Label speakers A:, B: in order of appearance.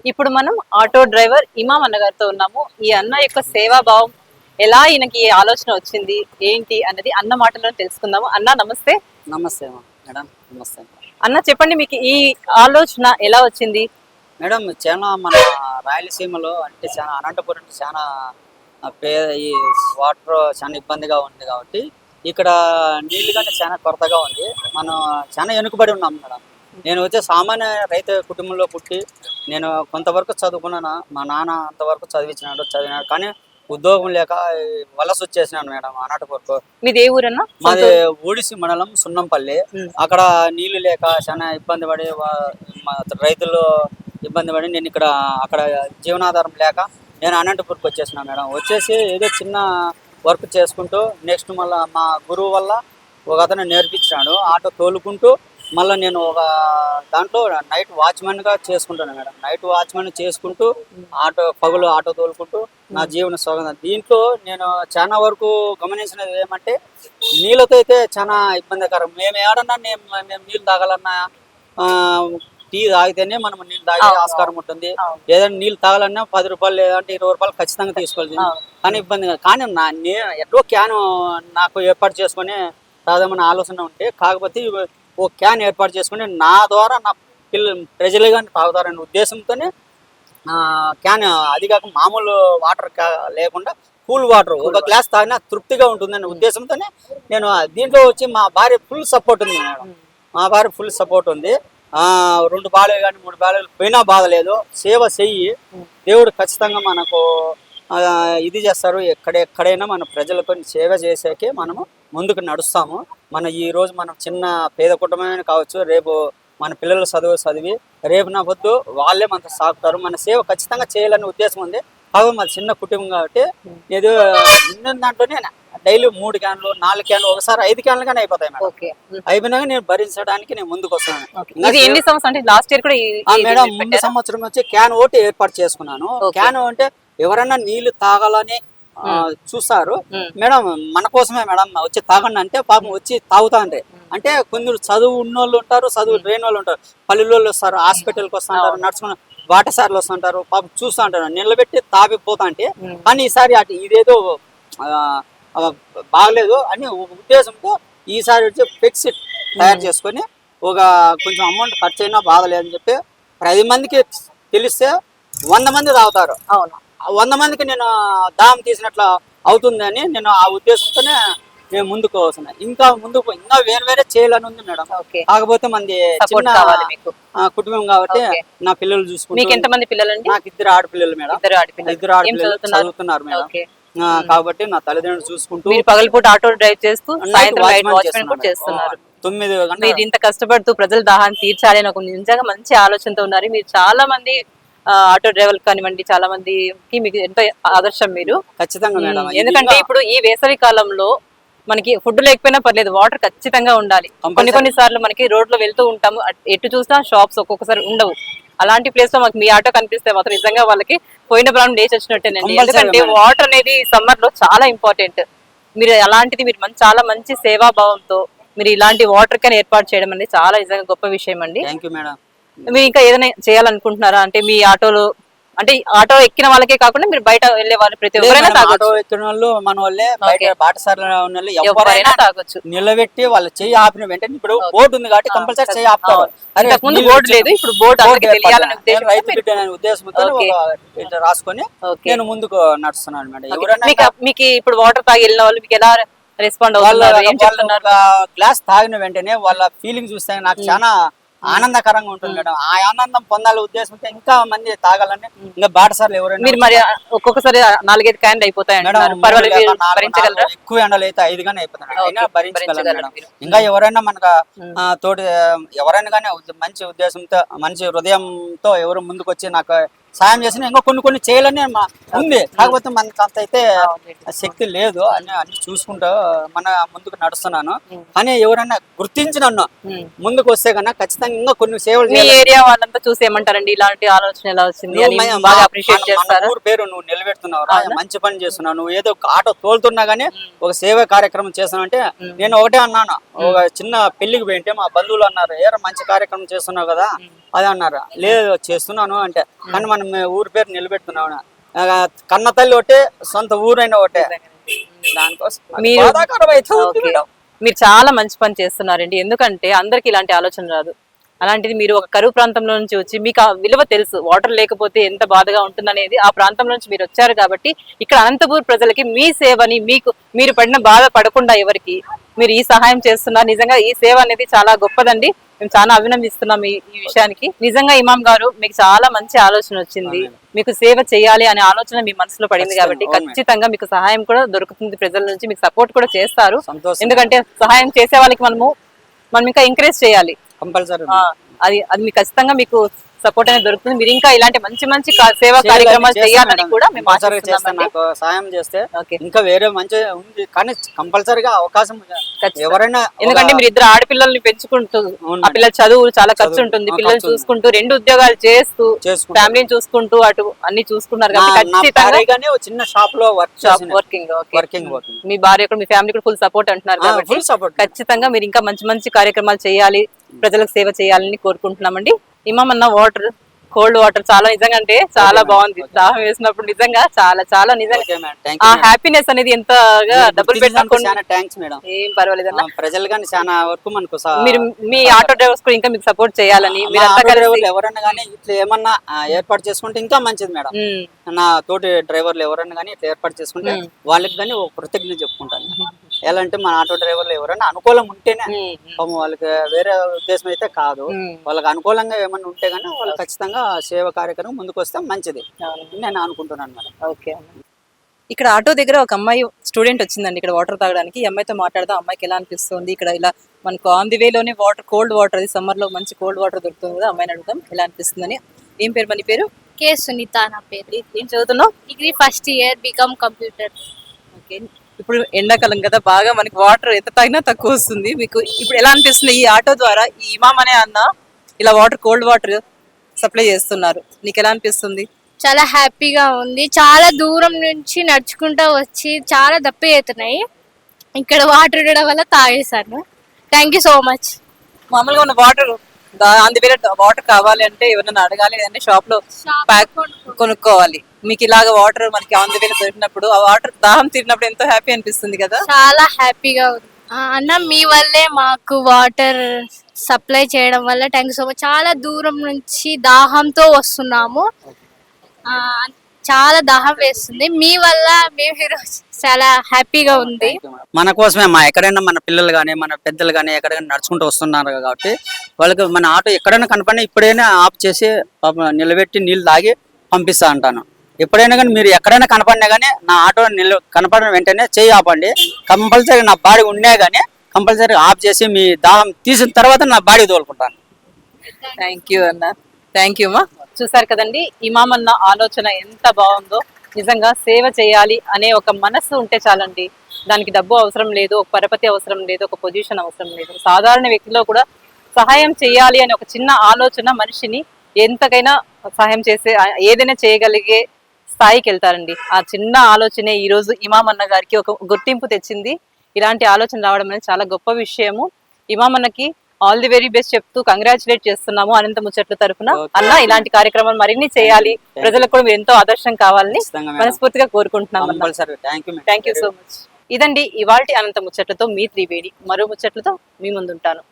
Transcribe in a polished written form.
A: ఇప్పుడు మనం auto driver ఇమాం అన్న గారితో ఉన్నాము. ఈ అన్న యొక్క సేవాభావం ఎలా ఈయనకి ఈ ఆలోచన వచ్చింది ఏంటి అన్నది అన్న మాటల్లో తెలుసుకుందాము. అన్న నమస్తే.
B: నమస్తే మేడం. నమస్తే
A: అన్న చెప్పండి, మీకు ఈ ఆలోచన ఎలా వచ్చింది?
B: మేడం. చాలా మన రాయలసీమలో అంటే చాలా అనంతపురం అంటే చాలా ఈ వాటర్ చాలా ఇబ్బందిగా ఉంది కాబట్టి ఇక్కడ నీళ్ళు కంటే చాలా కొరతగా ఉంది. మనం చాలా వెనుకబడి ఉన్నాం మేడం. నేను వచ్చే సామాన్య రైతు కుటుంబంలో పుట్టి నేను కొంతవరకు చదువుకున్నాను. మా నాన్న అంతవరకు చదివినాడు కానీ ఉద్యోగం లేక వలస వచ్చేసినాను మేడం అనాటపూర్కు.
A: మీది ఏ ఊరన్నా?
B: మాది ఓడిసి మండలం సున్నంపల్లి. అక్కడ నీళ్లు లేక చాలా ఇబ్బంది పడి రైతులు ఇబ్బంది పడి నేను ఇక్కడ అక్కడ జీవనాధారం లేక నేను అనంతపూర్కి వచ్చేసినా మేడం. వచ్చేసి ఏదో చిన్న వర్క్ చేసుకుంటూ నెక్స్ట్ మళ్ళీ మా గురువు వల్ల ఒక అతను నేర్పించినాడు ఆటో తోలుకుంటూ మళ్ళీ నేను ఒక దాంట్లో నైట్ వాచ్మెన్గా చేసుకుంటాను మేడం. నైట్ వాచ్మెన్ చేసుకుంటూ పగులు ఆటో తోలుకుంటూ నా జీవన సాగుతుంది. దీంట్లో నేను చాలా వరకు గమనించినది ఏమంటే నీళ్ళతో అయితే చాలా ఇబ్బందికరం. మేము ఏడన్నా మేము నీళ్ళు తాగాలన్నా టీ తాగితేనే మనం నీళ్ళు తాగే ఆస్కారం ఉంటుంది. ఏదైనా నీళ్ళు తాగాలన్నా 10 రూపాయలు లేదంటే 20 రూపాయలు ఖచ్చితంగా తీసుకోవాలి. కానీ ఇబ్బంది కానీ నేను ఎన్నో క్యాన్ నాకు ఏర్పాటు చేసుకొని తాదామని ఆలోచన ఉంటే కాకపోతే ఓ క్యాన్ ఏర్పాటు చేసుకుని నా ద్వారా నా ప్రజలు కానీ తాగుతారనే ఉద్దేశంతోనే క్యాన్, అది కాక మామూలు వాటర్ లేకుండా కూల్ వాటర్ ఒక గ్లాస్ తాగినా తృప్తిగా ఉంటుందనే ఉద్దేశంతోనే నేను దీంట్లో వచ్చి మా భార్య ఫుల్ సపోర్ట్ ఉంది మేడం. మా భార్య ఫుల్ సపోర్ట్ ఉంది. 2 బాలలు కానీ 3 బాలలు పోయినా బాధ లేదు. సేవ చెయ్యి, దేవుడు ఖచ్చితంగా మనకు ఇది చేస్తారు. ఎక్కడైనా మన ప్రజలతో సేవ చేసాకే మనము ముందుకు నడుస్తాము. ఈ రోజు మనం చిన్న పేద కుటుంబమే కావచ్చు, రేపు మన పిల్లలు చదివి రేపు నా పొద్దు వాళ్ళే మనతో సాగుతారు. మన సేవ ఖచ్చితంగా చేయాలనే ఉద్దేశం ఉంది. కాకపోతే మన చిన్న కుటుంబం కాబట్టి ఏదో ఉన్న దాంట్లోనే డైలీ 3 క్యాన్లు 4 క్యాన్లు ఒకసారి 5 క్యాన్లు కానీ అయిపోతాయి మేడం. అయిపోయినాక నేను భరించడానికి నేను ముందుకు వస్తాను మేడం. ముందు సంవత్సరం వచ్చి క్యాన్ ఒకటి ఏర్పాటు చేసుకున్నాను. క్యాన్ అంటే ఎవరైనా నీళ్లు తాగాలని చూస్తారు మేడం. మన కోసమే మేడం వచ్చి తాగండి అంటే పాపం వచ్చి తాగుతాండ్రి. అంటే కొందరు చదువు ఉన్నోళ్ళు ఉంటారు, చదువు లేని వాళ్ళు ఉంటారు. పల్లెల్లో వస్తారు, హాస్పిటల్కి వస్తుంటారు, నడుచుకుని బాటసార్లు వస్తుంటారు. పాపం చూస్తూ ఉంటారు నిలబెట్టి తాపిపోతా అంటే. కానీ ఈసారి ఇదేదో బాగలేదు అని ఉద్దేశంతో ఈసారి వచ్చి ఫ్లెక్స్ తయారు చేసుకొని ఒక కొంచెం అమౌంట్ ఖర్చు అయినా బాధలేదని చెప్పి 10 మందికి తెలిస్తే 100 మంది తాగుతారు. 100 మందికి నేను దాహం తీసినట్లు అవుతుంది అని నేను ఆ ఉద్దేశంతోనే నేను ముందుకు వస్తున్నా. ఇంకా వేరే చేయాలని ఉంది మేడం. కాకపోతే మంది చిన్న కుటుంబం కాబట్టి నా పిల్లలు చూసుకుంటారు.
A: ఎంతమంది పిల్లలు?
B: నాకు 2 ఆడపిల్లలు మేడం. 2 ఆడపిల్లలు చదువుతున్నారు మేడం. కాబట్టి నా తల్లిదండ్రులు చూసుకుంటూ
A: పగలపూట ఆటో డ్రైవ్ చేస్తూ 9 గంటలు మీరు ఇంత కష్టపడుతూ ప్రజల దాహాన్ని తీర్చాలి అని ఒక నిజంగా మంచి ఆలోచనతో ఉన్నారు. మీరు చాలా మంది ఆటో డ్రైవర్లు కానివ్వండి, చాలా మందికి మీకు ఎంతో ఆదర్శం మీరు.
B: ఖచ్చితంగా మేడం.
A: ఎందుకంటే ఇప్పుడు ఈ వేసవి కాలంలో మనకి ఫుడ్ లేకపోయినా పర్లేదు, వాటర్ ఖచ్చితంగా ఉండాలి. కొన్ని సార్లు మనకి రోడ్ లో వెళ్తూ ఉంటాము, ఎటు చూసినా షాప్స్ ఒక్కొక్కసారి ఉండవు. అలాంటి ప్లేస్ లో మాకు మీ ఆటో కనిపిస్తే మాత్రం నిజంగా వాళ్ళకి పోయిన ప్రాణం లేచి వచ్చినట్టేనండి. ఎందుకంటే వాటర్ అనేది సమ్మర్ లో చాలా ఇంపార్టెంట్. మీరు అలాంటిది మీరు చాలా మంచి సేవాభావంతో మీరు ఇలాంటి వాటర్ క్యాన్ ఏర్పాటు చేయడం అనేది చాలా నిజంగా గొప్ప విషయం అండి. మీరు ఇంకా ఏదైనా చేయాలనుకుంటున్నారా? అంటే మీ ఆటోలో అంటే ఆటో ఎక్కిన వాళ్ళకే కాకుండా మీరు బయట వెళ్ళే వాళ్ళు ప్రతి ఒక్కరైనా
B: ఆటో ఎక్కిన వాళ్ళు మన వాళ్ళే, బయట బాటసార్లు ఎవరైనా తాగొచ్చు. నిలబెట్టి వాళ్ళ చెయ్యి ఆపిన వెంటనే ఇప్పుడు బోర్డు ఉంది కాబట్టి కంపల్సరీ చెయ్యి ఆపుతారు.
A: ముందు బోర్డు లేదు, ఇప్పుడు బోర్డు
B: ఉద్దేశంతో రాసుకొని నేను ముందుకు నడుస్తున్నాను మేడం.
A: మీకు ఇప్పుడు వాటర్ తాగి వెళ్ళిన వాళ్ళు మీకు ఎలా రెస్పాండ్ అవుతున్నారు?
B: గ్లాస్ తాగిన వెంటనే వాళ్ళ ఫీలింగ్ చూస్తే నాకు చాలా ఆనందకరంగా ఉంటుంది మేడం. ఆ ఆనందం పొందాల ఉద్దేశంతో ఇంకా మంది తాగాలని ఇంకా బాటసార్లు ఎవరైనా
A: మీరు మరి ఒక్కొక్కసారి 4-5 క్యాన్లు అయిపోతాయి.
B: ఎక్కువ ఎండలు అయితే 5 గానీ అయిపోతాయి, భరించగలరు మేడం. ఇంకా ఎవరైనా మనకు తోటి ఎవరైనా కానీ మంచి ఉద్దేశంతో మంచి హృదయంతో ఎవరు ముందుకు వచ్చి నాకు సాయం చేసిన ఇంకా కొన్ని చేయాలని ఉంది. కాకపోతే మనకు అంత అయితే శక్తి లేదు అని అన్ని చూసుకుంటూ ముందుకు నడుస్తున్నాను. కానీ ఎవరైనా గుర్తించి నన్ను ముందుకు వస్తే కన్నా ఖచ్చితంగా ఇంకా కొన్ని సేవలు
A: ఏరియా వాళ్ళంతా చూసి ఏమంటారండి ఇలాంటి ఆలోచన ఎలా వచ్చింది?
B: ఊరు పేరు నువ్వు నిలబెడుతున్నావు, మంచి పని చేస్తున్నావు, నువ్వు ఏదో ఆటో తోలుతున్నా గానీ ఒక సేవా కార్యక్రమం చేస్తున్నావు అంటే నేను ఒకటే అన్నాను. ఒక చిన్న పెళ్లికి పోయింటే మా బంధువులు అన్నారు, మంచి కార్యక్రమం చేస్తున్నావు కదా, అది అన్నారు. లేదు చేస్తున్నాను అంటే, కానీ మనం ఊరి పేరు నిలబెడుతున్నాను. కన్న తల్లి ఒకటే, సొంత ఊరైనా ఒకటే. దానికోసం అది
A: మీరు-
B: బాధాకరం అయితే ఉంది
A: ఓకే.
B: మేడం.
A: మీరు చాలా మంచి పని చేస్తున్నారండి. ఎందుకంటే అందరికి ఇలాంటి ఆలోచన రాదు. అలాంటిది మీరు ఒక కరువు ప్రాంతంలో నుంచి వచ్చి మీకు ఆ విలువ తెలుసు, వాటర్ లేకపోతే ఎంత బాధగా ఉంటుందనేది ఆ ప్రాంతంలో నుంచి మీరు వచ్చారు కాబట్టి ఇక్కడ అనంతపూర్ ప్రజలకి మీ సేవని మీరు పడిన బాధ పడకుండా ఎవరికి మీరు ఈ సహాయం చేస్తున్నారు. నిజంగా ఈ సేవ అనేది చాలా గొప్పదండి. మేము చాలా అభినందిస్తున్నాం ఈ విషయానికి. నిజంగా ఇమాం గారు మీకు చాలా మంచి ఆలోచన వచ్చింది. మీకు సేవ చేయాలి అనే ఆలోచన మీ మనసులో పడింది కాబట్టి
B: ఖచ్చితంగా, అవును
A: ఖచ్చితంగా మీకు సహాయం కూడా దొరుకుతుంది. ప్రజల నుంచి మీకు సపోర్ట్ కూడా చేస్తారు.
B: సంతోషం.
A: ఎందుకంటే సహాయం చేసే వాళ్ళకి మనం ఇంకా ఎంకరేజ్ చేయాలి.
B: కంపల్సరీ
A: అది మీకు ఖచ్చితంగా మీకు సపోర్ట్ అనేది దొరుకుతుంది. మీరు ఇంకా ఇలాంటి మంచి మంచి సేవా కార్యక్రమాలు చేయాలని కూడా మేము ఆశిస్తున్నామండి.
B: నాకు సాయం చేస్తే
A: ఓకే.
B: ఇంకా వేరే మంచి ఉంది, కానీ కంపల్సరీగా అవకాశం ఎవరైనా
A: ఎందుకంటే మీరు ఇద్దరు ఆడపిల్లల్ని పెంచుకుంటూ
B: అవును
A: ఆ పిల్లల చదువు చాలా ఖర్చు
B: చదువు,
A: ఉంటుంది.
B: ఆ,
A: పిల్లల్ని
B: ఖర్చు ఉంది.
A: చూసుకుంటూ 2 ఉద్యోగాలు చేస్తూ
B: చేసుకుంటాను.
A: ఫ్యామిలీని చూసుకుంటూ అటు అన్ని చూసుకున్నారు
B: నా
A: కాబట్టి ఖచ్చితంగా
B: భార్యగానే ఒక చిన్న షాప్ లో
A: వర్కింగ్
B: వర్కింగ్
A: మీ భార్య కూడా మీ ఫ్యామిలీ కూడా ఫుల్ సపోర్ట్ అంటున్నారు కాబట్టి
B: ఫుల్ సపోర్ట్.
A: ఖచ్చితంగా మీరు ఇంకా మంచి మంచి కార్యక్రమాలు చేయాలి, ప్రజలకు సేవ చేయాలని కోరుకుంటున్నామండి. ఇమాం అన్న వాటర్, కోల్డ్ వాటర్ చాలా నిజంగా అంటే చాలా బాగుంది. దాహం వేసినప్పుడు నిజంగా చాలా చాలా నిజంగా ఆ హ్యాపీనెస్ అనేది ఎంతగా డబ్బులు పెట్టుకోండి.
B: Thanks madam.
A: ఏం పర్వాలేదన్న.
B: ప్రజలు కానీ చాలా వరకు మనకు
A: మీరు మీ ఆటో డ్రైవర్స్ కూడా ఇంకా మీకు సపోర్ట్ చేయాలని మీరంతా కలిసి
B: ఎవరన్నా కానీ ఇట్లా ఏమన్నా ఏర్పాటు చేసుకుంటే ఇంకా మంచిది మేడం.
A: ఉమ్,
B: నా తోటి డ్రైవర్లు ఎవరన్నా కానీ ఇట్లా ఏర్పాటు చేసుకుంటే వాళ్ళకి కానీ ఒక కృతజ్ఞత చెప్పుకుంటాను. ఎలా అంటే మన ఆటో డ్రైవర్లు ఎవరైనా అనుకూలం ఉంటేనే,
A: ఉమ్,
B: పాపం వాళ్ళకి వేరే ఉద్దేశం అయితే కాదు,
A: ఉమ్.
B: వాళ్ళకి అనుకూలంగా ఏమన్నా ఉంటే కానీ వాళ్ళు ఖచ్చితంగా సేవ కార్యక్రమం ముందుకు వస్తే మంచిది నేను అనుకుంటున్నాను మేడం.
A: ఓకే. ఇక్కడ ఆటో దగ్గర ఒక అమ్మాయి స్టూడెంట్ వచ్చిందండి ఇక్కడ వాటర్ తాగడానికి. ఈ అమ్మాయితో మాట్లాడదాం. అమ్మాయికి ఎలా అనిపిస్తుంది ఇక్కడ ఇలా మనకు ఆన్ ది వేలోనే వాటర్, కోల్డ్ వాటర్, అది సమ్మర్ లో మంచి కోల్డ్ వాటర్ దొరుకుతుంది కదా, అమ్మాయిని అడుగుతాం ఎలా అనిపిస్తుందని. ఏం పేరు మన పేరు?
C: కే సునీత నా పేరు.
A: ఏం చదువుతున్నావు?
C: Degree first year BCom computer.
A: Okay. ఇప్పుడు ఎండాకాలం కదా, బాగా మనకి వాటర్ ఎంత తాగినా తక్కువ వస్తుంది. మీకు ఇప్పుడు ఎలా అనిపిస్తుంది ఈ ఆటో ద్వారా ఈ ఇమాం అనే అన్న ఇలా వాటర్, కోల్డ్ వాటర్ సప్లై చేస్తున్నారు, నీకు ఎలా అనిపిస్తుంది?
C: చాలా హ్యాపీగా ఉంది. చాలా దూరం నుంచి నడుచుకుంటూ వచ్చి చాలా దప్పి అవుతున్నాయి. ఇక్కడ వాటర్ ఉండడం వల్ల తాగేశాను. Thank you so much.
A: మామూలుగా ఉన్న వాటర్ అందువేళ వాటర్ కావాలి అంటే ఎవరైనా అడగాలి, లేదంటే షాప్ లో ప్యాక్ కొనుక్కోవాలి. మీకు ఇలాగ వాటర్ మనకి ఆన్ ది వేలో దొరికినప్పుడు ఆ వాటర్ దాహం తీరినప్పుడు ఎంతో హ్యాపీ అనిపిస్తుంది కదా.
C: చాలా హ్యాపీగా ఉంది. అన్న మీ వల్లే మాకు వాటర్ సప్లై చేయడం వల్ల థ్యాంక్ యూ సో మచ్. చాలా దూరం నుంచి దాహంతో వస్తున్నాము. చాలా దాహం వేస్తుంది. మీ వల్ల మేము ఈరోజు చాలా హ్యాపీగా ఉంది.
B: మన కోసమే ఎక్కడైనా మన పిల్లలు కానీ మన పెద్దలు కానీ ఎక్కడైనా నడుచుకుంటూ వస్తున్నారు కాబట్టి వాళ్ళకి మన ఆటో ఎక్కడైనా కనపడినా ఇప్పుడైనా ఆఫ్ చేసి నిలబెట్టి నీళ్ళు తాగి పంపిస్తా అంటాను. ఎప్పుడైనా కానీ మీరు ఎక్కడైనా కనపడినా కానీ నా ఆటో కనపడిన వెంటనే చేయి ఆపండి. కంపల్సరీ నా బాడీ ఉన్నా కానీ కంపల్సరీ ఆఫ్ చేసి మీ దాహం తీసిన తర్వాత నా బాడీ తోలుకుంటాను.
A: థ్యాంక్ యూ అన్న. థ్యాంక్ యూ అమ్మా. చూసారు కదండి ఇమాం అన్న ఆలోచన ఎంత బాగుందో. నిజంగా సేవ చేయాలి అనే ఒక మనస్సు ఉంటే చాలండి. దానికి డబ్బు అవసరం లేదు, ఒక పరపతి అవసరం లేదు, ఒక పొజిషన్ అవసరం లేదు. సాధారణ వ్యక్తిలో కూడా సహాయం చేయాలి అనే ఒక చిన్న ఆలోచన మనిషిని ఎంతకైనా సహాయం చేసే, ఏదైనా చేయగలిగే స్థాయికి వెళ్తారండి. ఆ చిన్న ఆలోచనే ఈ రోజు ఇమాం అన్న గారికి ఒక గుర్తింపు తెచ్చింది. ఇలాంటి ఆలోచన రావడం అనేది చాలా గొప్ప విషయము. ఇమాం అన్నకి ఆల్ ది వెరీ బెస్ట్ చెప్తూ కంగ్రాచులేట్ చేస్తున్నాము అనంత ముచ్చట్ల తరఫున. అన్న ఇలాంటి కార్యక్రమాలు మరిన్ని చేయాలి, ప్రజలకు కూడా మీరు ఎంతో ఆదర్శం కావాలని మనస్ఫూర్తిగా కోరుకుంటున్నాం. Thank you so much. ఇదండి ఇవాల్టి అనంత ముచ్చట్లతో మీ త్రివేణి. మరో ముచ్చట్లతో మీ ముందుంటాను.